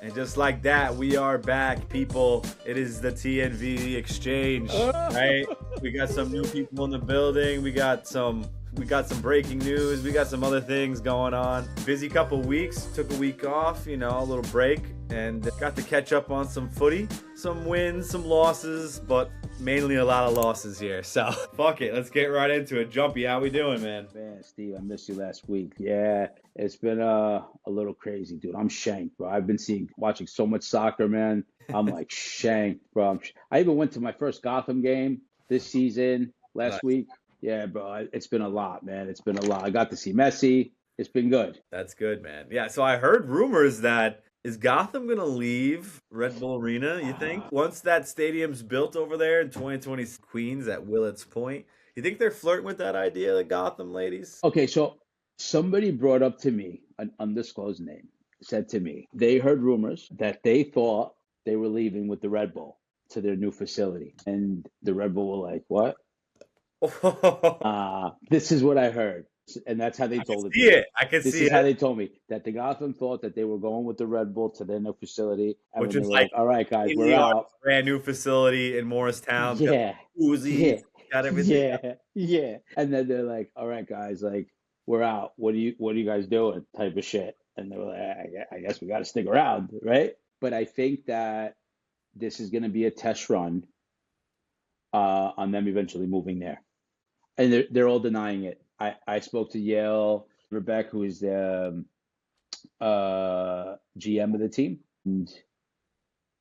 And just like that, we are back, people. It is the TNV exchange, right? We got some new people in the building. We got some breaking news. We got some other things going on. Busy couple weeks. Took a week off, a little break, and got to catch up on some footy. Some wins, some losses, but mainly a lot of losses here. So fuck it. Let's get right into it. Jumpy, how we doing, man? Man, Steve, I missed you last week. Yeah, it's been a little crazy, dude. I'm shanked, bro. I've been watching so much soccer, man. I'm like shanked, bro. I even went to my first Gotham game this season last week. Yeah, bro. It's been a lot, man. It's been a lot. I got to see Messi. It's been good. That's good, man. Yeah, so I heard rumors that is Gotham going to leave Red Bull Arena, you think? Once that stadium's built over there in 2020 Queens at Willets Point, you think they're flirting with that idea, the Gotham ladies? Okay, so somebody brought up to me, an undisclosed name, said to me, they heard rumors that they thought they were leaving with the Red Bull to their new facility. And the Red Bull were like, what? This is what I heard. And that's how they told it. I can see it. This is how they told me that the Gotham thought that they were going with the Red Bull to their new facility. And Which when is they were like, all right, guys, we're out. Brand new facility in Morristown. Yeah. Uzi, got everything. Yeah. And then they're like, all right, guys, like, we're out. What are you guys doing? Type of shit. And they were like, I guess we got to stick around, right? But I think that this is going to be a test run on them eventually moving there. And they're all denying it. I spoke to Yale Rebecca, who is the GM of the team, and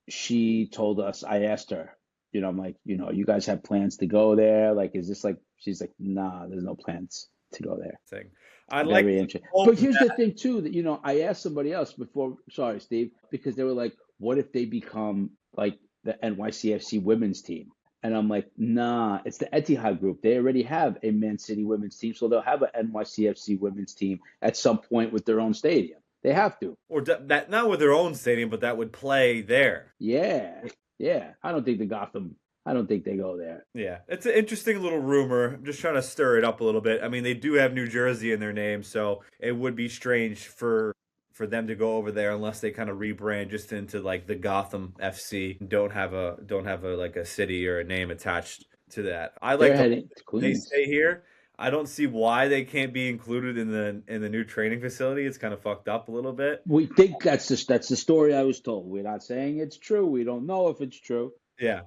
she told us, I asked her, I'm like, you guys have plans to go there? Like, is this like, she's like, nah, there's no plans to go there. Very interesting. But here's the thing too, that, I asked somebody else before, sorry, Steve, because they were like, what if they become like the NYCFC women's team? And I'm like, nah, it's the Etihad Group. They already have a Man City women's team, so they'll have an NYCFC women's team at some point with their own stadium. They have to. Or that not with their own stadium, but that would play there. Yeah. I don't think they go there. Yeah, it's an interesting little rumor. I'm just trying to stir it up a little bit. I mean, they do have New Jersey in their name, so it would be strange for them to go over there unless they kind of rebrand just into like the Gotham FC. Don't have a like a city or a name attached to that. I like they stay here. I don't see why they can't be included in the new training facility. It's kind of fucked up a little bit. We think that's the story I was told. We're not saying it's true. We don't know if it's true. Yeah.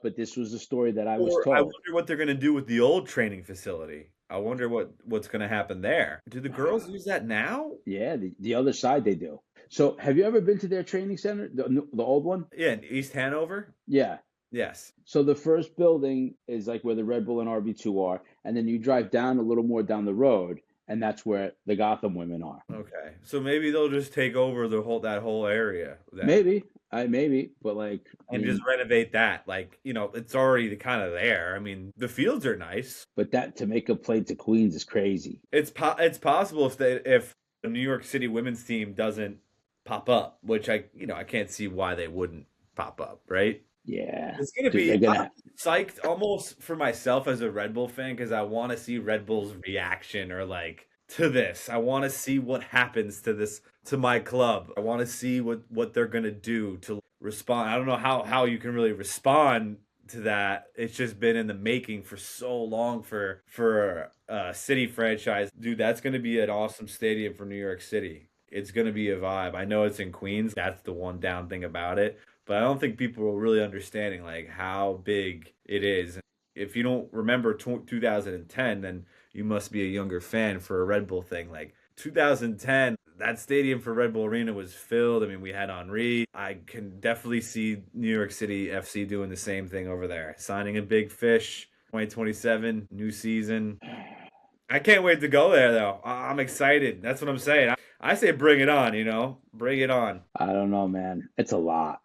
But this was the story that I was told. I wonder what they're going to do with the old training facility. I wonder what's going to happen there. Do the girls use that now? Yeah, the other side they do. So have you ever been to their training center, the old one? Yeah, in East Hanover? Yeah. Yes. So the first building is like where the Red Bull and RB2 are, and then you drive down a little more down the road, and that's where the Gotham women are. Okay. So maybe they'll just take over that whole area. Maybe, but like, just renovate that. Like, it's already kind of there. I mean, the fields are nice, but that to make a play to Queens is crazy. It's possible if the New York City women's team doesn't pop up, which I can't see why they wouldn't pop up, right? Yeah, it's gonna be I'm psyched almost for myself as a Red Bull fan because I want to see Red Bull's reaction or like to this. I want to see what happens to my club. I want to see what they're gonna do to respond. I don't know how you can really respond to that. It's just been in the making for so long for a city franchise. Dude, that's gonna be an awesome stadium for New York City. It's gonna be a vibe. I know it's in Queens. That's the one down thing about it. But I don't think people are really understanding like how big it is. If you don't remember 2010, then you must be a younger fan for a Red Bull thing. Like 2010, that stadium for Red Bull Arena was filled. I mean, we had Henry. I can definitely see New York City FC doing the same thing over there. Signing a big fish, 2027, new season. I can't wait to go there, though. I'm excited. That's what I'm saying. I say bring it on, Bring it on. I don't know, man. It's a lot.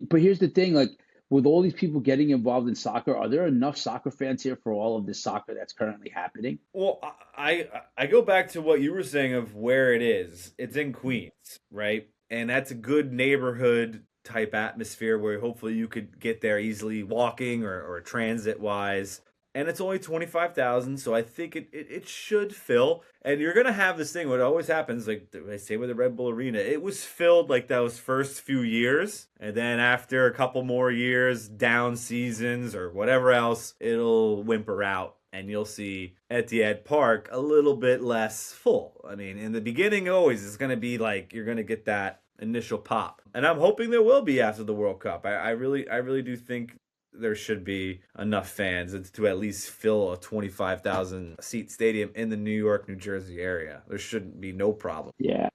But here's the thing, like, with all these people getting involved in soccer, are there enough soccer fans here for all of this soccer that's currently happening? Well, I go back to what you were saying of where it is. It's in Queens, right? And that's a good neighborhood type atmosphere where hopefully you could get there easily walking or transit wise. and it's only 25,000, so I think it should fill. And you're gonna have this thing. What always happens, like they say with the Red Bull Arena, it was filled like those first few years, and then after a couple more years, down seasons or whatever else, it'll whimper out. And you'll see Etihad Park a little bit less full. I mean, in the beginning, always it's going to be like you're going to get that initial pop, and I'm hoping there will be after the World Cup. I really do think there should be enough fans to at least fill a 25,000 seat stadium in the New York, New Jersey area. There shouldn't be no problem. Yeah.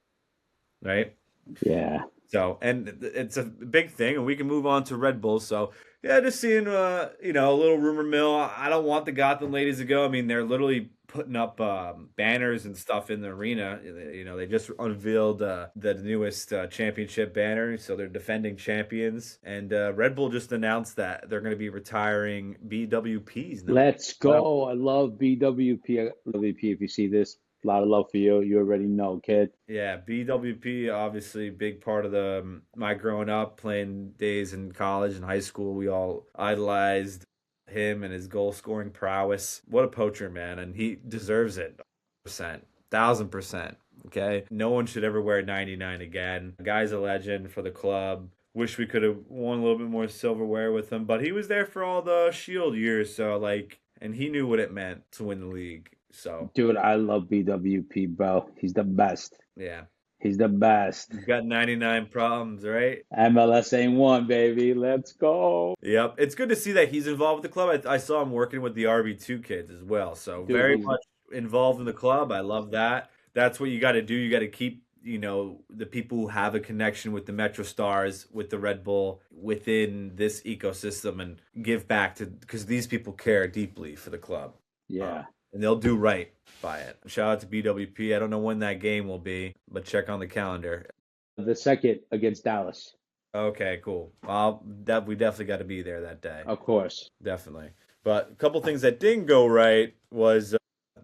Right? Yeah. So, and it's a big thing, and we can move on to Red Bull. So, yeah, just seeing, a little rumor mill. I don't want the Gotham ladies to go. I mean, they're literally putting up banners and stuff in the arena. They just unveiled the newest championship banner, so they're defending champions. And Red Bull just announced that they're going to be retiring BWPs now. Let's go. I love BWP. If you see this, a lot of love for you. You already know, kid. Yeah, BWP, obviously big part of my growing up, playing days in college and high school. We all idolized him and his goal scoring prowess. What a poacher, man, and he deserves it. 1,000%. Okay, no one should ever wear 99 again. The guy's a legend for the club. Wish we could have won a little bit more silverware with him, but he was there for all the Shield years, so and he knew what it meant to win the league. So, dude, I love BWP, bro. He's the best. Yeah. He's the best. He's got 99 problems, right? MLS ain't one, baby. Let's go. Yep. It's good to see that he's involved with the club. I saw him working with the RB2 kids as well. So, dude, very much involved in the club. I love that. That's what you got to do. You got to keep, the people who have a connection with the Metro Stars, with the Red Bull, within this ecosystem, and give back because these people care deeply for the club. Yeah. And they'll do right by it. Shout out to BWP. I don't know when that game will be, but check on the calendar. The second against Dallas. Okay, cool. Well, we definitely got to be there that day. Of course. Definitely. But a couple things that didn't go right was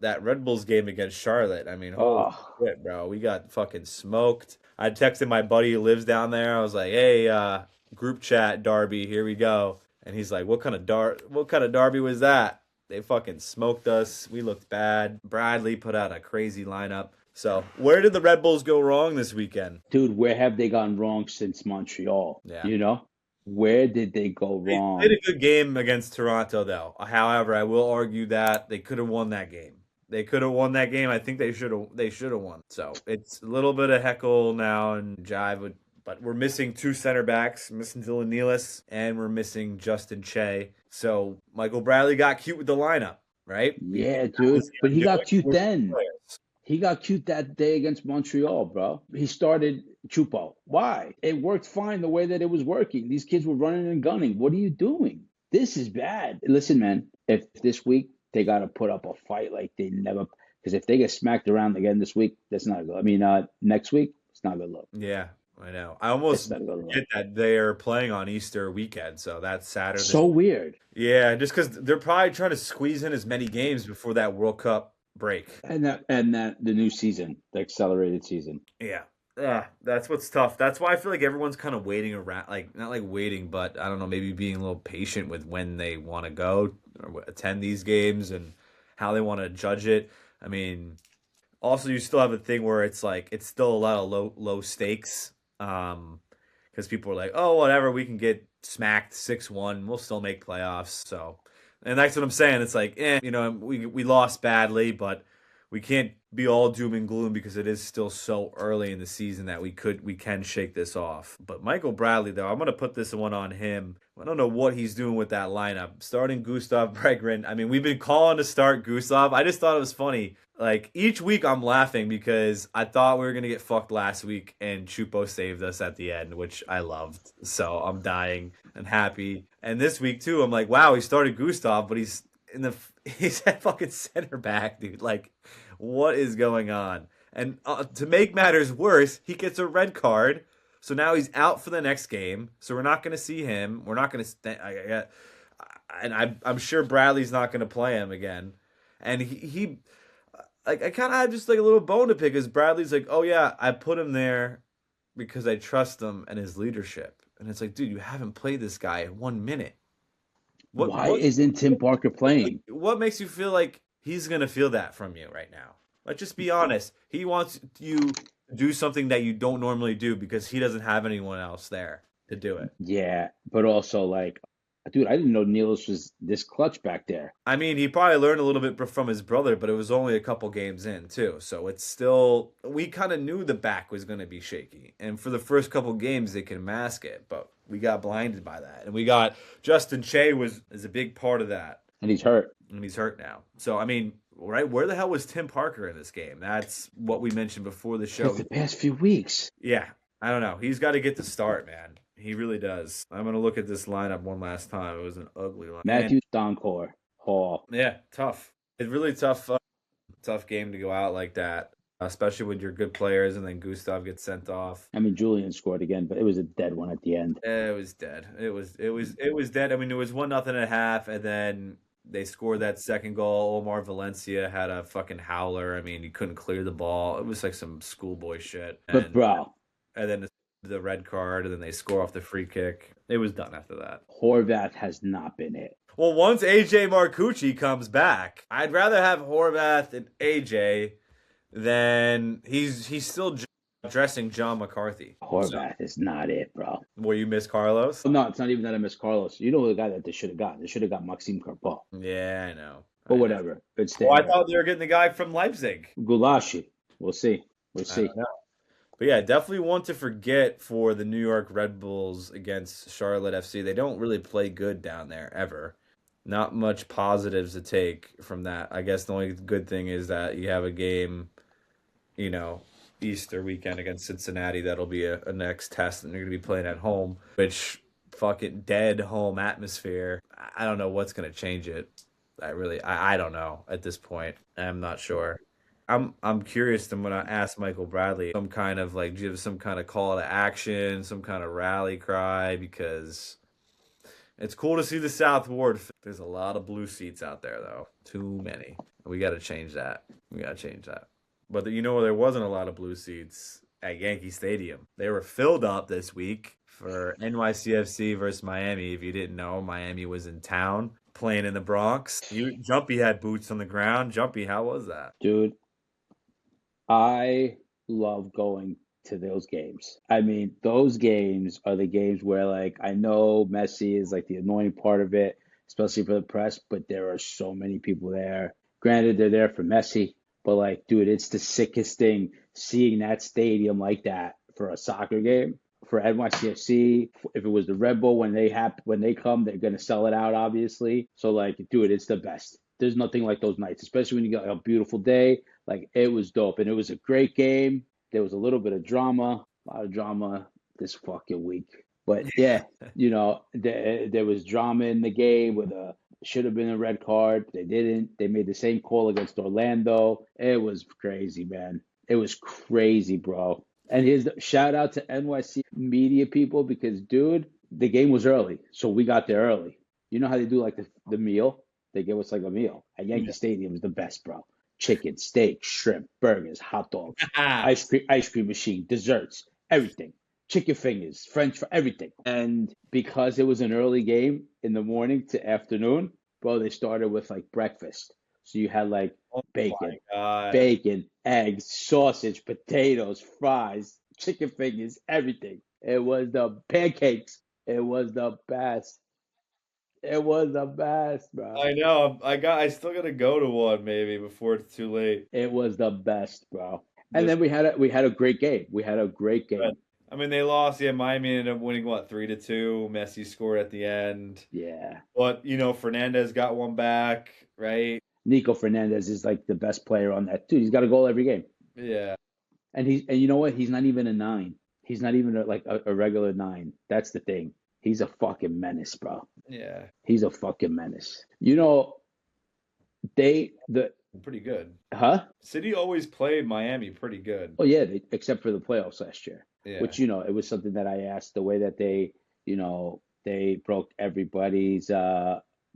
that Red Bulls game against Charlotte. I mean, holy shit, bro. We got fucking smoked. I texted my buddy who lives down there. I was like, hey, group chat derby, here we go. And he's like, what kind of derby was that? They fucking smoked us. We looked bad. Bradley put out a crazy lineup. So, where did the Red Bulls go wrong this weekend? Dude, where have they gone wrong since Montreal? Yeah. Where did they go wrong? They did a good game against Toronto, though. However, I will argue that they could have won that game. I think they should have won. So, it's a little bit of heckle now and jive but we're missing two center backs, missing Dylan Nealis, and we're missing Justin Che. So Michael Bradley got cute with the lineup, right? Yeah, dude. But he got cute then. He got cute that day against Montreal, bro. He started Chupo. Why? It worked fine the way that it was working. These kids were running and gunning. What are you doing? This is bad. Listen, man, if this week they got to put up a fight like they never, because if they get smacked around again this week, that's not good. I mean, next week, it's not good look. Yeah. I know. I almost get that they're playing on Easter weekend, so that's Saturday. So weird. Yeah, just because they're probably trying to squeeze in as many games before that World Cup break. And the new season, the accelerated season. Yeah. That's what's tough. That's why I feel like everyone's kind of waiting around, not like waiting, but I don't know, maybe being a little patient with when they want to go or attend these games and how they want to judge it. I mean, also you still have a thing where it's still a lot of low stakes. Because people are like, oh, whatever, we can get smacked 6-1, we'll still make playoffs. So, and that's what I'm saying. It's like, we lost badly, but we can't be all doom and gloom because it is still so early in the season that we can shake this off. But Michael Bradley, though, I'm gonna put this one on him. I don't know what he's doing with that lineup. Starting Gustav Bregren. I mean, we've been calling to start Gustav. I just thought it was funny. Like, each week I'm laughing because I thought we were going to get fucked last week and Chupo saved us at the end, which I loved. So I'm dying and happy. And this week, too, I'm like, wow, he started Gustav, but he's at fucking center back, dude. Like, what is going on? And to make matters worse, he gets a red card. So now he's out for the next game. So we're not going to see him. We're not going to and I'm sure Bradley's not going to play him again. And he I kind of had just like a little bone to pick because Bradley's like, oh yeah, I put him there because I trust him and his leadership. And it's like, dude, you haven't played this guy in 1 minute. What Why what isn't Tim Parker playing? what makes you feel like he's gonna feel that from you right now? Let's just be honest. He wants you to do something that you don't normally do because he doesn't have anyone else there to do it. Yeah, but also like, dude, I didn't know Niels was this clutch back there. I mean, he probably learned a little bit from his brother, but it was only a couple games in too. So it's still we kind of knew the back was going to be shaky, and for the first couple games they can mask it, but we got blinded by that, and we got Justin Che was is a big part of that, And he's hurt. and he's hurt now. So I mean, right, where the hell was Tim Parker in this game? That's what we mentioned before the Because show. the past few weeks. Yeah, I don't know. He's got to get the start, man. He really does. I'm gonna look at this lineup one last time. It was an ugly line. Matthew Doncor, Hall. Yeah, tough. It's really tough. Tough game to go out like that, especially with your good players, and then Gustav gets sent off. I mean, Julian scored again, but it was a dead one at the end. It was dead. It was dead. I mean, it was 1-0 at half, and then they scored that second goal. Omar Valencia had a fucking howler. I mean, he couldn't clear the ball. It was like some schoolboy shit. But bro, And then the red card, and then they score off the free kick. It was done after that. Horvath has not been it. Well, once AJ Marcucci comes back, I'd rather have Horvath and AJ than he's still dressing John McCarthy. Horvath is not it, bro. Will you miss Carlos? No, it's not even that I miss Carlos. You know the guy that they should have got? They should have got Maxime Karpov. Yeah, I know. But whatever. It's well, I thought they were getting the guy from Leipzig. Gulashi. We'll see. We'll see. But yeah, definitely one to forget for the New York Red Bulls against Charlotte FC. They don't really play good down there ever. Not much positives to take from that. I guess the only good thing is that you have a game, Easter weekend against Cincinnati. That'll be a next test, and they're going to be playing at home, which fucking dead home atmosphere. I don't know what's going to change it. I don't know at this point. I'm not sure. I'm curious. I'm gonna ask Michael Bradley some kind of give some kind of call to action, some kind of rally cry, because it's cool to see the South Ward. There's a lot of blue seats out there though, too many. We got to change that. But there wasn't a lot of blue seats at Yankee Stadium. They were filled up this week for NYCFC versus Miami. If you didn't know, Miami was in town playing in the Bronx. Jumpy had boots on the ground. Jumpy, how was that? Dude, I love going to those games. I mean, those games are the games where, I know Messi is the annoying part of it, especially for the press, but there are so many people there. Granted, they're there for Messi, but dude, it's the sickest thing seeing that stadium like that for a soccer game. For NYCFC, if it was the Red Bull, when they come, they're gonna sell it out, obviously. So dude, it's the best. There's nothing like those nights, especially when you got a beautiful day. It was dope, and it was a great game. There was a little bit of drama, a lot of drama this fucking week. But yeah, there was drama in the game with should have been a red card. They didn't. They made the same call against Orlando. It was crazy, man. It was crazy, bro. And here's the shout out to NYC media people because, dude, the game was early. So we got there early. You know how they do the meal? They give us a meal. At Yankee Stadium is the best, bro. Chicken, steak, shrimp, burgers, hot dogs, ice cream machine, desserts, everything. Chicken fingers, French fries, everything. And because it was an early game in the morning to afternoon, bro, they started with breakfast. So you had bacon, eggs, sausage, potatoes, fries, chicken fingers, everything. It was the pancakes. It was the best. It was the best, bro. I know. I still gotta go to one maybe before it's too late. It was the best, bro. And then we had a great game. We had a great game. I mean, they lost. Yeah, Miami ended up winning 3-2. Messi scored at the end. Yeah. But Fernandez got one back, right? Nico Fernandez is the best player on that. Dude, he's got a goal every game. Yeah. And you know what? He's not even a 9. He's not even a regular 9. That's the thing. He's a fucking menace, bro. Yeah. He's a fucking menace. Pretty good. Huh? City always played Miami pretty good. Oh yeah, except for the playoffs last year. Yeah. Which it was something that I asked, the way that they broke everybody's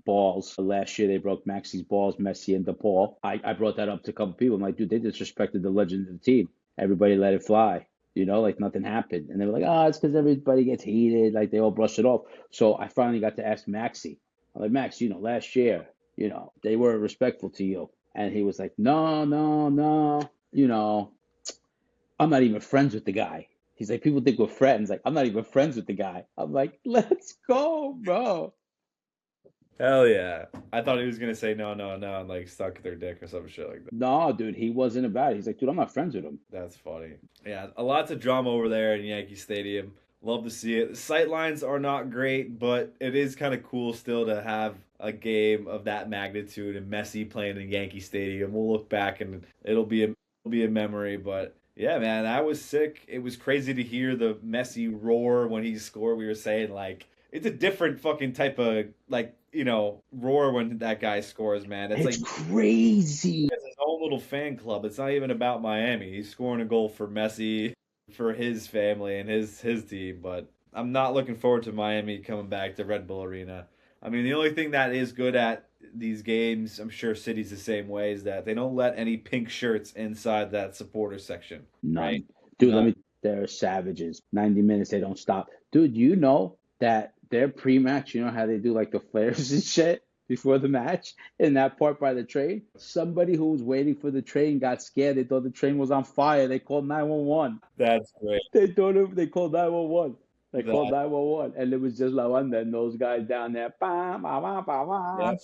balls. Last year they broke Maxi's balls, Messi and DePaul. I brought that up to a couple people. I'm like, dude, they disrespected the legend of the team. Everybody let it fly. Nothing happened. And they were like, it's because everybody gets heated. They all brush it off. So I finally got to ask Maxi. I'm like, Max, last year, they were respectful to you. And he was like, no, no, no, I'm not even friends with the guy. He's like, people think we're friends. Like, I'm not even friends with the guy. I'm like, let's go, bro. Hell yeah. I thought he was gonna say no, no, no, and like suck their dick or some shit like that. No, dude, he wasn't about it. He's like, dude, I'm not friends with him. That's funny. Yeah, a lot of drama over there in Yankee Stadium. Love to see it. The sight lines are not great, but it is kind of cool still to have a game of that magnitude and Messi playing in Yankee Stadium. We'll look back and it'll be a memory, but yeah, man, I was sick. It was crazy to hear the Messi roar when he scored. We were saying like it's a different fucking type of like, roar when that guy scores, man. It's It's like crazy. has his own little fan club. It's not even about Miami. He's scoring a goal for Messi, for his family and his team. But I'm not looking forward to Miami coming back to Red Bull Arena. I mean, the only thing that is good at these games, I'm sure City's the same way, is that they don't let any pink shirts inside that supporter section, right? None. Dude, None. they're savages. 90 minutes, they don't stop. Dude, you know that their pre-match, you know how they do like the flares and shit before the match in that part by the train? Somebody who was waiting for the train got scared. They thought the train was on fire. They called 911. That's great. They called 911. They called That 911. And it was just Lavanda and those guys down there. Bam, bam, bam, bam, yeah. bam,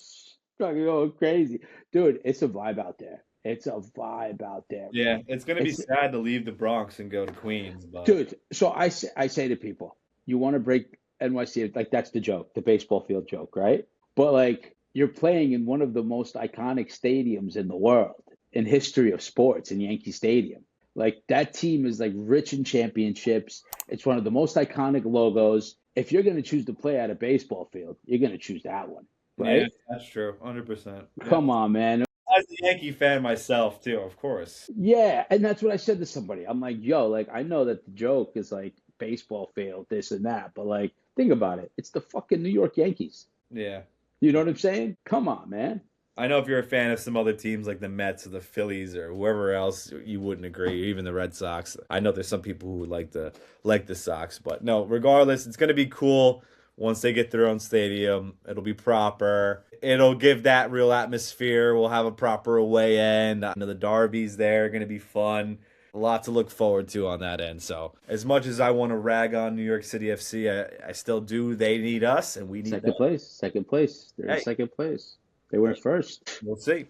fucking going crazy. Dude, it's a vibe out there. It's a vibe out there, Yeah, man. it's gonna be It's sad to leave the Bronx and go to Queens, but Dude, so I say to people, you want to break NYC, like that's the joke, the baseball field joke, right? But like you're playing in one of the most iconic stadiums in the world, in history of sports, in Yankee Stadium. Like that team is like rich in championships. It's one of the most iconic logos. If you're going to choose to play at a baseball field, you're going to choose that one, yeah, right? that's true, 100%. Yeah, Come on, man. as a Yankee fan myself too, of course. Yeah, and that's what I said to somebody. I'm like, yo, like I know that the joke is like baseball field, this and that, but like think about it. It's the fucking New York Yankees. Yeah. You know what I'm saying? Come on, man. I know if you're a fan of some other teams like the Mets or the Phillies or whoever else, you wouldn't agree. Even the Red Sox. I know there's some people who would like the Sox, but no. Regardless, it's gonna be cool once they get their own stadium. It'll be proper. It'll give that real atmosphere. We'll have a proper away end. I know the derbies there are gonna be fun. A lot to look forward to on that end. So, as much as I want to rag on New York City FC, I still do. They need us, and we need them. Second place. Second place. They're in Hey, second place. They were first. we'll see.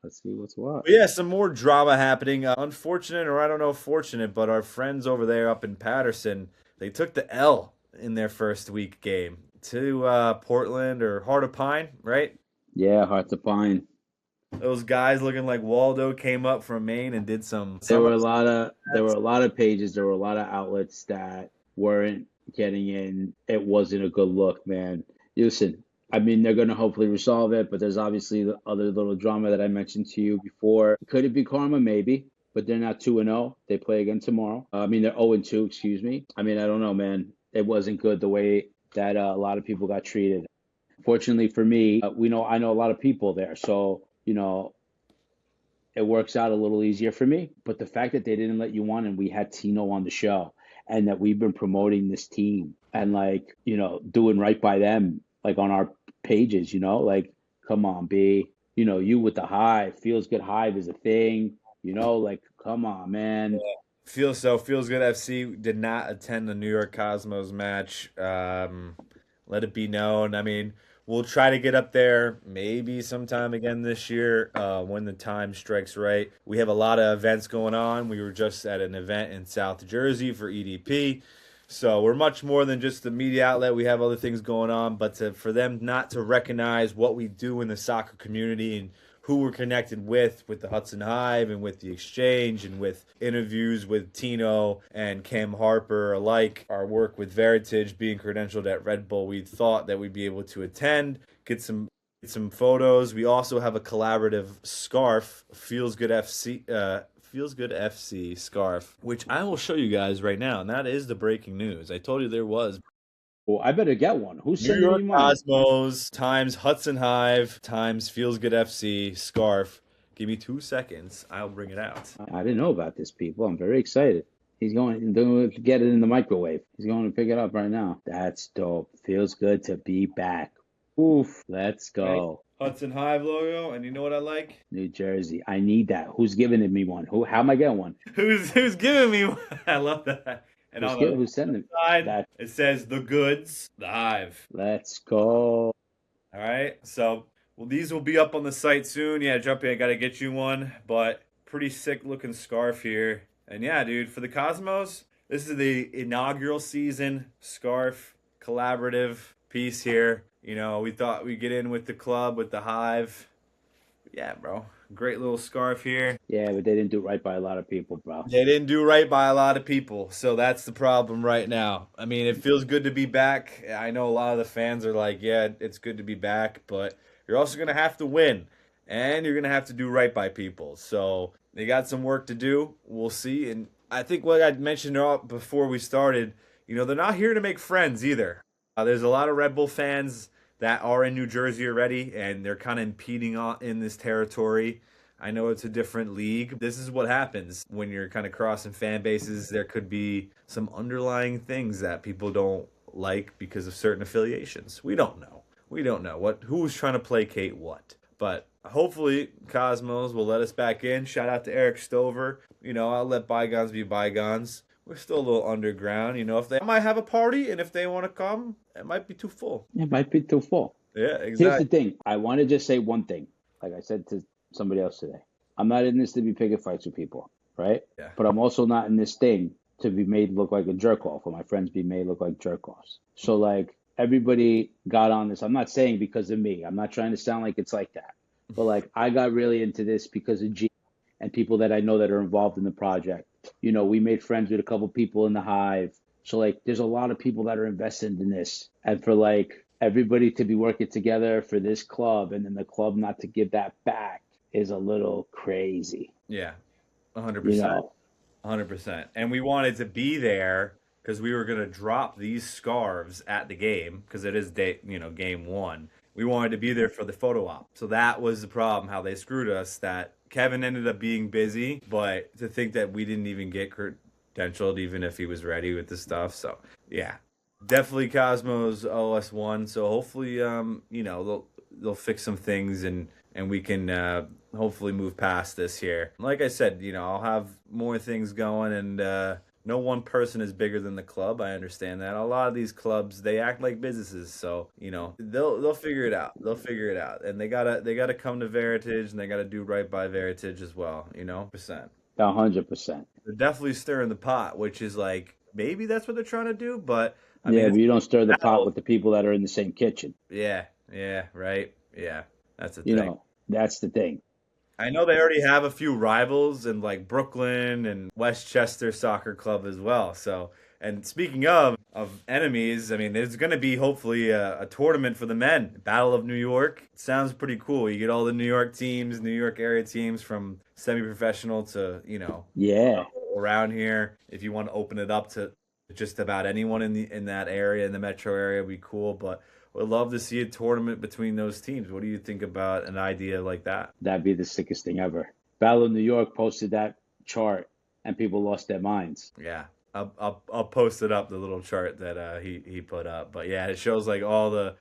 Let's see what's what. But yeah, some more drama happening. Unfortunate, or I don't know, if fortunate, but our friends over there up in Patterson, they took the L in their first week game to Portland or Heart of Pine, right? Yeah, hard to find. Those guys looking like Waldo came up from Maine and did some There some were a lot of pages, there were a lot of outlets that weren't getting in. It wasn't a good look, man. Listen, I mean, they're going to hopefully resolve it, but there's obviously the other little drama that I mentioned to you before. Could it be karma? Maybe, but they're not 2-0. They play again tomorrow. I mean, they're 0-2, excuse me. I mean, I don't know, man. It wasn't good the way that a lot of people got treated. Fortunately for me, I know a lot of people there, so it works out a little easier for me. But the fact that they didn't let you on and we had Tino on the show and that we've been promoting this team and like, doing right by them, like on our pages, like, come on, B, you with the hive, feels good hive is a thing, like, come on, man. Feels good FC did not attend the New York Cosmos match. Let it be known. I mean, we'll try to get up there maybe sometime again this year when the time strikes right. We have a lot of events going on. We were just at an event in South Jersey for EDP. So we're much more than just the media outlet. We have other things going on, but for them not to recognize what we do in the soccer community and who we're connected with the Hudson Hive and with the Exchange and with interviews with Tino and Cam Harper alike, our work with Veritage being credentialed at Red Bull, we thought that we'd be able to attend, get some photos. We also have a collaborative scarf, Feels Good FC scarf, which I will show you guys right now, and that is the breaking news. I told you there was. Well, I better get one. Who's New sending York me money? Cosmos times Hudson Hive times Feels Good FC scarf. Give me 2 seconds. I'll bring it out. I didn't know about this, people. I'm very excited. He's going to get it in the microwave. He's going to pick it up right now. That's dope. Feels good to be back. Oof, let's Right? go. Hudson Hive logo, and you know what I like? New Jersey. I need that. Who's giving me one? Who? How am I getting one? Who's giving me one? I love that. And Who's on the giving? Who's sending side, that? it says the goods, the hive. Let's go. All right. So, well, these will be up on the site soon. Yeah, Jumpy, I got to get you one, but pretty sick looking scarf here. And yeah, dude, for the Cosmos, this is the inaugural season scarf collaborative piece here. You know, we thought we'd get in with the club, with the hive. Yeah, bro. Great little scarf here. Yeah, but they didn't do it right by a lot of people, bro. They didn't do right by a lot of people, so that's the problem right now. I mean, it feels good to be back. I know a lot of the fans are like, yeah, it's good to be back, but you're also going to have to win, and you're going to have to do right by people. So they got some work to do. We'll see. And I think what I mentioned before we started, you know, they're not here to make friends either. There's a lot of Red Bull fans that are in New Jersey already, and they're kind of impeding on in this territory. I know it's a different league. This is what happens when you're kind of crossing fan bases. There could be some underlying things that people don't like because of certain affiliations. We don't know. We don't know who's trying to placate what. But hopefully Cosmos will let us back in. Shout out to Eric Stover. You know, I'll let bygones be bygones. We're still a little underground. You know, if they might have a party and if they want to come, it might be too full. It might be too full. Yeah, Here's the exactly. thing. I want to just say one thing. Like I said to somebody else today, I'm not in this to be picking fights with people, right? Yeah. But I'm also not in this thing to be made look like a jerk off, or my friends be made look like jerk offs. So like everybody got on this. I'm not saying because of me. I'm not trying to sound like it's like that. But like I got really into this because of G and people that I know that are involved in the project. You know, we made friends with a couple people in the hive. So like there's a lot of people that are invested in this. And for like everybody to be working together for this club and then the club not to give that back is a little crazy, Yeah. you 100%. know. 100%. And we wanted to be there because we were going to drop these scarves at the game because it is game one. We wanted to be there for the photo op. So that was the problem, how they screwed us, that Kevin ended up being busy, but to think that we didn't even get credentialed even if he was ready with the stuff. So, yeah. Definitely Cosmos OS1. So hopefully they'll fix some things and we can hopefully move past this here. Like I said, you know, I'll have more things going, and no one person is bigger than the club. I understand that. A lot of these clubs, they act like businesses, so you know they'll figure it out. They'll figure it out, and they gotta come to Veritage, and they gotta do right by Veritage as well. You know, percent. 100%. They're definitely stirring the pot, which is like maybe that's what they're trying to do, but I mean, Yeah, but it's you don't stir the pot now. with the people that are in the same kitchen. Yeah, yeah, right, yeah. That's the You thing. know, that's the thing. I know they already have a few rivals in like Brooklyn and Westchester Soccer Club as well. So, and speaking of enemies, I mean, there's going to be hopefully a tournament for the men, Battle of New York. Sounds pretty cool. You get all the New York teams, New York area teams from semi-professional to, Yeah. around here. If you want to open it up to just about anyone in that area, in the metro area, would be cool. But would love to see a tournament between those teams. What do you think about an idea like that? That'd be the sickest thing ever. Battle of New York posted that chart and people lost their minds. Yeah, I'll post it up the little chart that he put up. But yeah, it shows like all the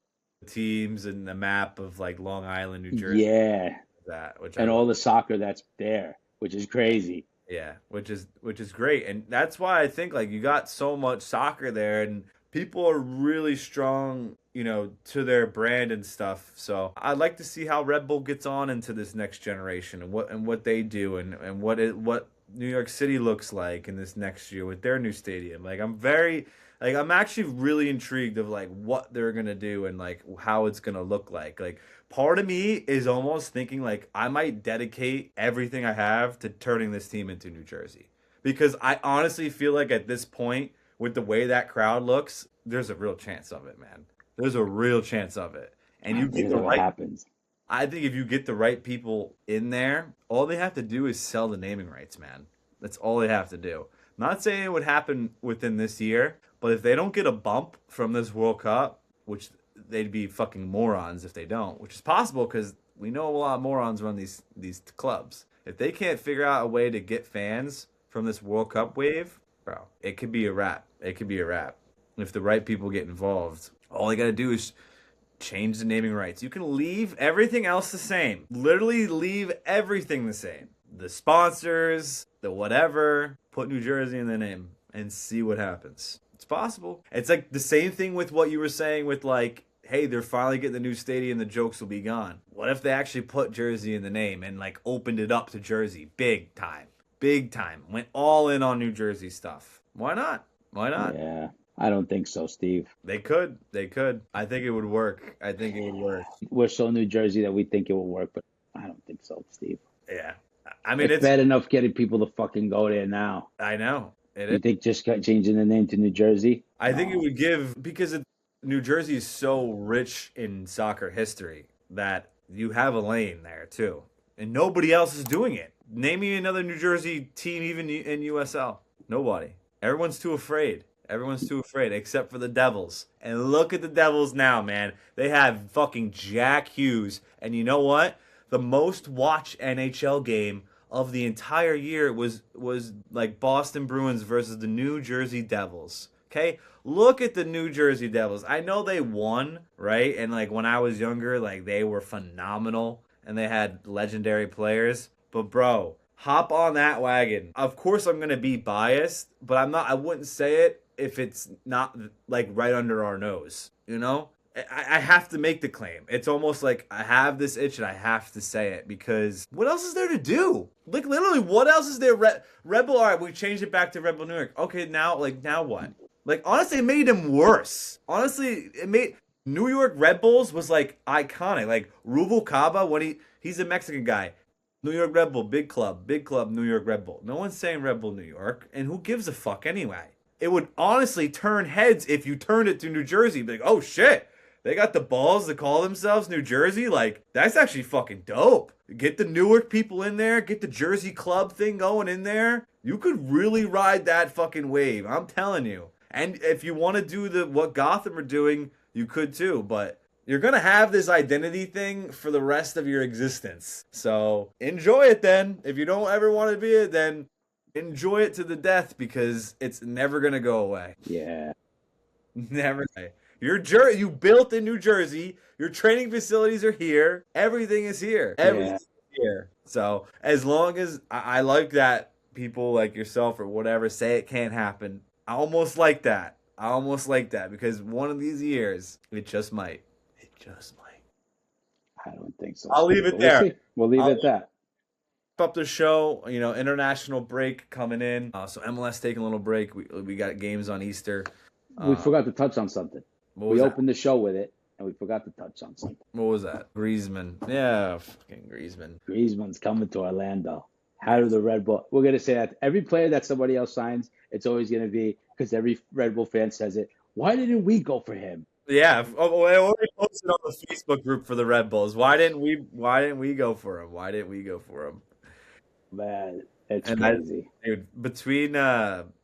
teams and the map of like Long Island, New Jersey, Yeah. that which I And love. all the soccer that's there, which is crazy. Yeah, which is great, and that's why I think like you got so much soccer there, and people are really strong, to their brand and stuff. So I'd like to see how Red Bull gets on into this next generation and what they do and what New York City looks like in this next year with their new stadium. I'm actually really intrigued of like what they're gonna do and like how it's gonna look like. Like part of me is almost thinking like I might dedicate everything I have to turning this team into New Jersey. Because I honestly feel like at this point, with the way that crowd looks, there's a real chance of it, man. There's a real chance of it. And I you think get it's the what right happens. I think if you get the right people in there, all they have to do is sell the naming rights, man. That's all they have to do. Not saying it would happen within this year, but if they don't get a bump from this World Cup, which they'd be fucking morons if they don't, which is possible because we know a lot of morons run these clubs. If they can't figure out a way to get fans from this World Cup wave, bro, it could be a wrap. It could be a wrap. If the right people get involved, all they got to do is change the naming rights. You can leave everything else the same. Literally leave everything the same. The sponsors, the whatever, put New Jersey in the name and see what happens. It's possible. It's like the same thing with what you were saying with like, hey, they're finally getting the new stadium, the jokes will be gone. What if they actually put Jersey in the name and like opened it up to Jersey big time? Big time. Went all in on New Jersey stuff. Why not? Why not? Yeah. I don't think so, Steve. They could. They could. I think it would work. I think it would work. We're so New Jersey that we think it will work, but I don't think so, Steve. Yeah. I mean, it's bad enough getting people to fucking go there now. I know. You think just changing the name to New Jersey? I think it would give, because New Jersey is so rich in soccer history that you have a lane there too. And nobody else is doing it. Name me another New Jersey team even in USL. Nobody. Everyone's too afraid. Everyone's too afraid except for the Devils. And look at the Devils now, man. They have fucking Jack Hughes. And you know what? The most watched NHL game of the entire year was like Boston Bruins versus the New Jersey Devils. Okay? Look at the New Jersey Devils. I know they won, right? And like when I was younger, like they were phenomenal and they had legendary players. But bro, hop on that wagon. Of course I'm going to be biased, but I wouldn't say it if it's not like right under our nose, you know? I have to make the claim. It's almost like I have this itch and I have to say it because what else is there to do? Like literally, what else is there? Red Bull. All right, we changed it back to Red Bull New York. Okay, now what? Like honestly, it made him worse. Honestly, it made New York Red Bulls was like iconic. Like Rubalcaba when he's a Mexican guy. New York Red Bull, big club, New York Red Bull. No one's saying Red Bull New York, and who gives a fuck anyway? It would honestly turn heads if you turned it to New Jersey. Be like, oh shit. They got the balls to call themselves New Jersey? Like, that's actually fucking dope. Get the Newark people in there. Get the Jersey Club thing going in there. You could really ride that fucking wave. I'm telling you. And if you want to do what Gotham are doing, you could too. But you're going to have this identity thing for the rest of your existence. So enjoy it then. If you don't ever want to be it, then enjoy it to the death because it's never going to go away. Yeah. Never. You built in New Jersey. Your training facilities are here. Everything is here. Everything's here. So as long as I like that people like yourself or whatever say it can't happen, I almost like that. Because one of these years, it just might. It just might. I don't think so. I'll leave it there. We'll leave it at that. Up the show, international break coming in. So MLS taking a little break. We got games on Easter. We forgot to touch on something. We opened the show with it, and we forgot to touch on something. What was that? Griezmann. Yeah, fucking Griezmann. Griezmann's coming to Orlando. How do the Red Bull? We're going to say that every player that somebody else signs, it's always going to be, because every Red Bull fan says it, why didn't we go for him? Yeah, I already posted on the Facebook group for the Red Bulls. Why didn't we go for him? Man, it's crazy. Dude, between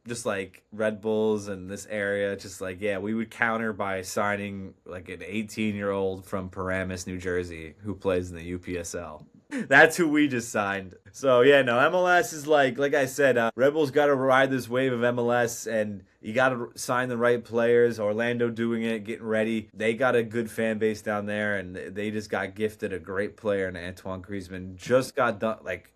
just like Red Bulls and this area, just like, yeah, we would counter by signing like an 18-year-old from Paramus, New Jersey, who plays in the UPSL. That's who we just signed. So yeah, no, MLS is like I said, Red Bulls got to ride this wave of MLS, and you got to sign the right players. Orlando doing it, getting ready. They got a good fan base down there, and they just got gifted a great player in Antoine Griezmann. Just got done, like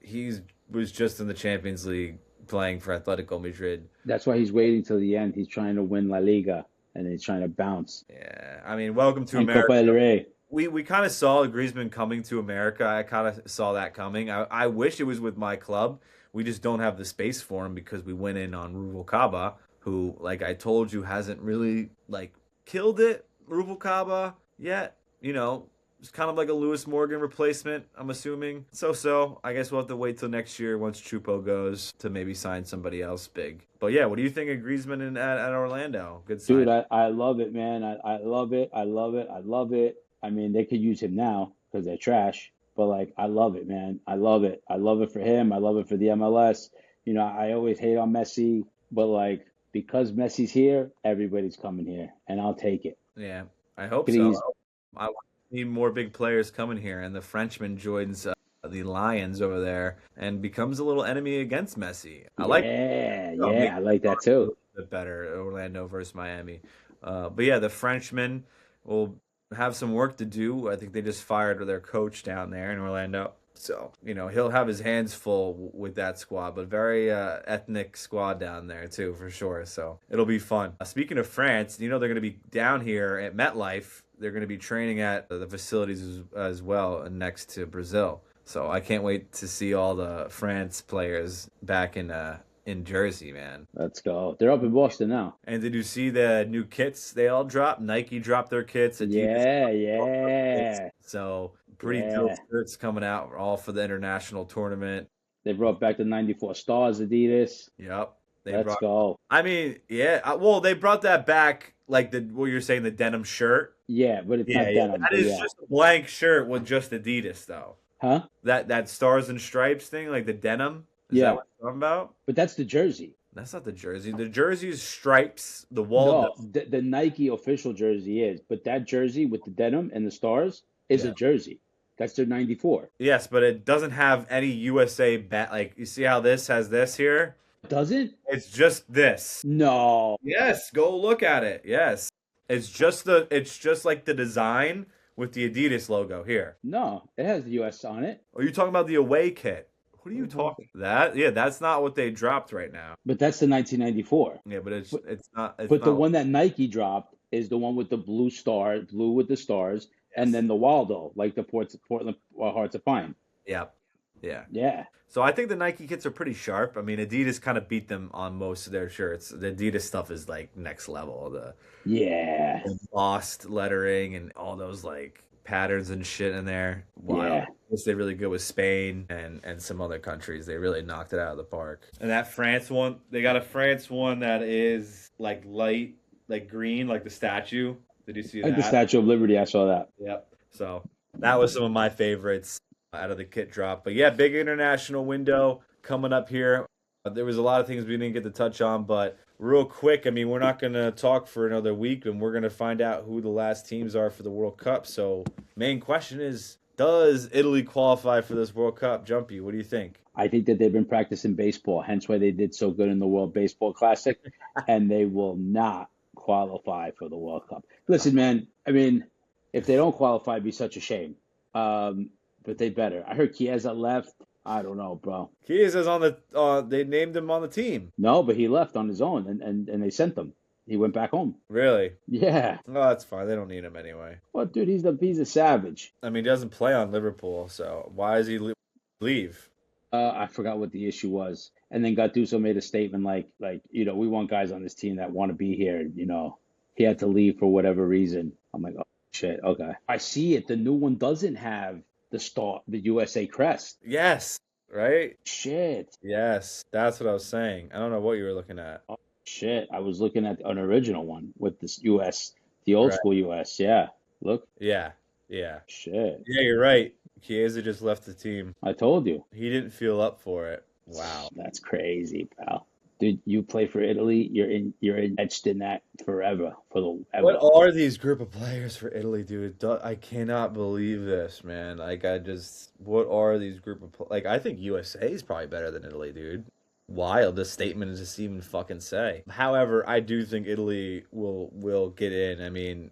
was just in the Champions League playing for Atletico Madrid. That's why he's waiting till the end. He's trying to win La Liga, and he's trying to bounce. Yeah, I mean, welcome to America. Copa del Rey. We kind of saw Griezmann coming to America. I kind of saw that coming. I wish it was with my club. We just don't have the space for him because we went in on Rubalcaba, who, like I told you, hasn't really killed it. Rubalcaba yet, it's kind of like a Lewis Morgan replacement, I'm assuming. So I guess we'll have to wait till next year once Chupo goes to maybe sign somebody else big. But yeah, what do you think of Griezmann at Orlando? Good sign. Dude, I love it, man. I love it. I love it. I mean, they could use him now because they're trash. But, I love it, man. I love it. I love it for him. I love it for the MLS. I always hate on Messi. But, because Messi's here, everybody's coming here. And I'll take it. Yeah, I hope so. I need more big players coming here. And the Frenchman joins the Lions over there and becomes a little enemy against Messi. I like that too. A bit better, Orlando versus Miami. But, yeah, the Frenchman will have some work to do. I think they just fired their coach down there in Orlando. So, he'll have his hands full with that squad, but very ethnic squad down there too, for sure. So it'll be fun. Speaking of France, they're going to be down here at MetLife. They're going to be training at the facilities as well, next to Brazil. So I can't wait to see all the France players back in Jersey, man. Let's go. They're up in Boston now. And did you see the new kits they all dropped? Nike dropped their kits. Adidas Yeah. So pretty dope shirts coming out, all for the international tournament. They brought back the 94 Stars Adidas. Yep. Let's go. I mean, yeah. Well, they brought that back, like what you're saying, the denim shirt. Yeah, but it's not denim. That is just a blank shirt with just Adidas, though. Huh? That Stars and Stripes thing, like the denim. Is that what you're talking about? But that's the jersey. That's not the jersey. The jersey is stripes, the wall. No, the Nike official jersey is, but that jersey with the denim and the stars is a jersey. That's their 94. Yes, but it doesn't have any USA like you see how this has this here? Does it? It's just this. No. Yes, go look at it. Yes. It's just like the design with the Adidas logo here. No, it has the US on it. Are you talking about the away kit? What are you talking? That's not what they dropped right now. But that's the 1994. Yeah, but it's not. But the one that Nike dropped is the one with the blue with the stars, and then the Waldo, like the Portland Hearts of Pine. Yep. Yeah. Yeah. So I think the Nike kits are pretty sharp. I mean, Adidas kind of beat them on most of their shirts. The Adidas stuff is like next level. The embossed lettering and all those like patterns and shit in there. Wow. Yeah. They're really good with Spain and some other countries. They really knocked it out of the park. And that France one, they got a France one that is like light, like green, like the statue. Did you see that? Like the Statue of Liberty, I saw that. Yep. So that was some of my favorites out of the kit drop. But yeah, big international window coming up here. There was a lot of things we didn't get to touch on, but real quick, I mean, we're not going to talk for another week, and we're going to find out who the last teams are for the World Cup. So main question is, does Italy qualify for this World Cup? Jumpy, what do you think? I think that they've been practicing baseball, hence why they did so good in the World Baseball Classic, and they will not qualify for the World Cup. Listen, man, I mean, if they don't qualify, it'd be such a shame. But they better. I heard Chiesa left. I don't know, bro. Chiesa's on the they named him on the team. No, but he left on his own, and they sent him. He went back home. Really? Yeah. Oh, that's fine. They don't need him anyway. Well, dude, he's a savage. I mean, he doesn't play on Liverpool, so why does he leave? I forgot what the issue was. And then Gattuso made a statement like, we want guys on this team that want to be here. He had to leave for whatever reason. I'm like, oh, shit, okay. I see it. The new one doesn't have the USA crest. Yes, right? Shit. Yes, that's what I was saying. I don't know what you were looking at. Oh, shit. I was looking at an original one with this US, the old school US. Yeah. Look. Yeah. Shit. Yeah, you're right. Chiesa just left the team. I told you. He didn't feel up for it. Wow. That's crazy, pal. Dude, you play for Italy. You're etched in that forever. What are these group of players for Italy, dude? I cannot believe this, man. What are these group of I think USA is probably better than Italy, dude. Wild this statement is just even fucking say. However, I do think Italy will get in. I mean,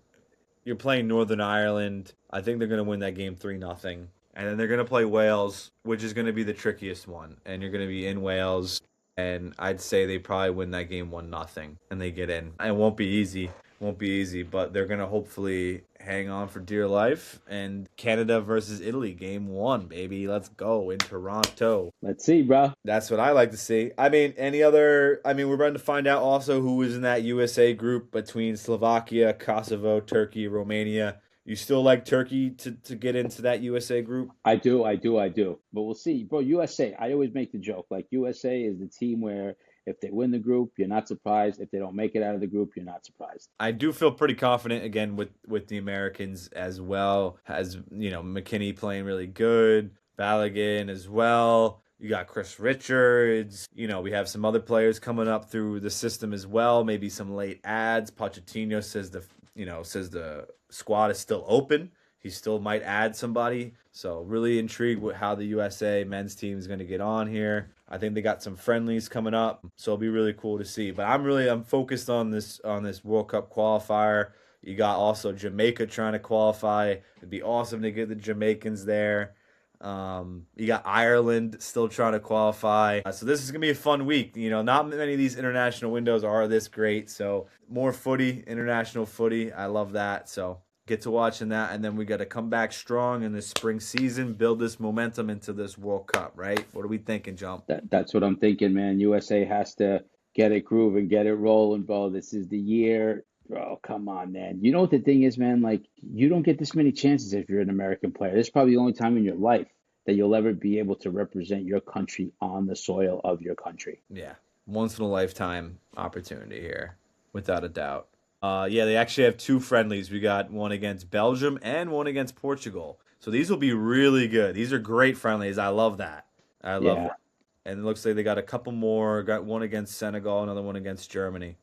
you're playing Northern Ireland. I think they're gonna win that game 3-0. And then they're gonna play Wales, which is gonna be the trickiest one. And you're gonna be in Wales. And I'd say they probably win that game 1-0 and they get in. It won't be easy. But they're going to hopefully hang on for dear life. And Canada versus Italy, game 1, baby. Let's go in Toronto. Let's see, bro. That's what I like to see. I mean, we're about to find out also who is in that USA group between Slovakia, Kosovo, Turkey, Romania. You still like Turkey to get into that USA group? I do. But we'll see. Bro, USA, I always make the joke. Like, USA is the team where if they win the group, you're not surprised. If they don't make it out of the group, you're not surprised. I do feel pretty confident, again, with the Americans as well. As, McKinney playing really good. Balogun as well. You got Chris Richards. We have some other players coming up through the system as well. Maybe some late ads. Pochettino says the squad is still open. He still might add somebody. So really intrigued with how the USA men's team is going to get on here. I think they got some friendlies coming up, so it'll be really cool to see. But I'm focused on this World Cup qualifier. You got also Jamaica trying to qualify. It'd be awesome to get the Jamaicans there. You got Ireland still trying to qualify. So this is going to be a fun week. You know, not many of these international windows are this great. So more footy, international footy. I love that. So get to watching that. And then we got to come back strong in this spring season, build this momentum into this World Cup, right? What are we thinking, Jump? That's what I'm thinking, man. USA has to get it grooving, get it rolling, bro. This is the year. Bro, come on, man. You know what the thing is, man? Like, you don't get this many chances if you're an American player. This is probably the only time in your life that you'll ever be able to represent your country on the soil of your country. Yeah. Once in a lifetime opportunity here, without a doubt. Yeah, they actually have 2 friendlies. We got one against Belgium and one against Portugal. So these will be really good. These are great friendlies. I love that. I love that. And it looks like they got a couple more. Got one against Senegal, another one against Germany.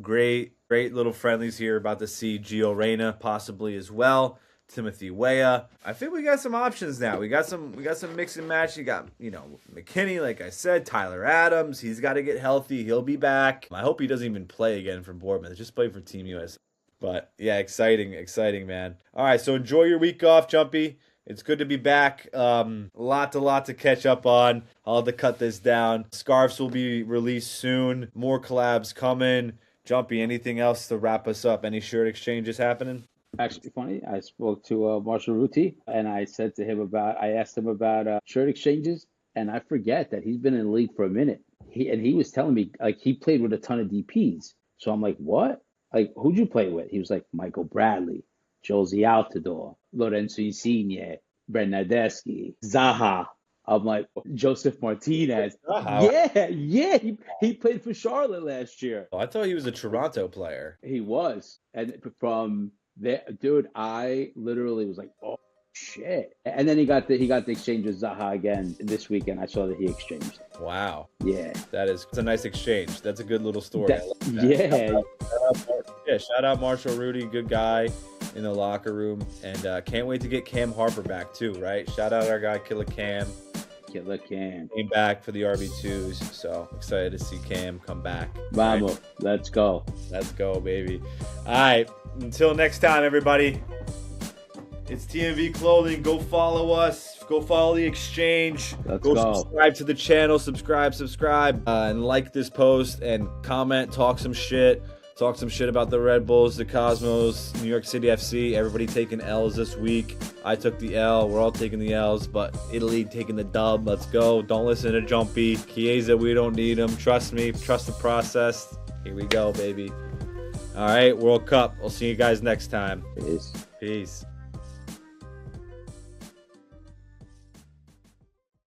Great little friendlies here. About to see Gio Reyna possibly as well. Timothy Weah. I think we got some options now. We got some mix and match. You got, McKinney, like I said, Tyler Adams. He's got to get healthy. He'll be back. I hope he doesn't even play again for Bournemouth. Just play for Team USA. But yeah, exciting, man. All right, so enjoy your week off, Jumpy. It's good to be back. Lot to catch up on. I'll have to cut this down. Scarves will be released soon. More collabs coming. Jumpy, anything else to wrap us up? Any shirt exchanges happening? Actually funny, I spoke to Marshall Ruti, and I asked him about shirt exchanges, and I forget that he's been in the league for a minute. He was telling me, like, he played with a ton of DPs. So I'm like, what? Like, who'd you play with? He was like, Michael Bradley, Josie Altidore, Lorenzo Insigne, Bernardeschi, Zaha. I'm like, Joseph Martinez. Yeah, he played for Charlotte last year. Oh, I thought he was a Toronto player. He was. And from there, dude, I literally was like, oh shit. And then he got the exchange with Zaha again this weekend. I saw that he exchanged. Wow. Yeah. It's a nice exchange. That's a good little story. Yeah. Shout out Marshall Rudy, good guy in the locker room. And can't wait to get Cam Harper back too, right? Shout out our guy Killer Cam. Came back for the RB2s, so excited to see Cam come back. Vamos, let's go. Let's go, baby. All right, until next time, everybody. It's TNV Clothing. Go follow us. Go follow the exchange. Let's go. Subscribe to the channel. Subscribe, and like this post and comment. Talk some shit. Talk some shit about the Red Bulls, the Cosmos, New York City FC. Everybody taking L's this week. I took the L. We're all taking the L's, but Italy taking the dub. Let's go. Don't listen to Jumpy. Chiesa, we don't need him. Trust me. Trust the process. Here we go, baby. All right, World Cup. I'll see you guys next time. Peace. Peace.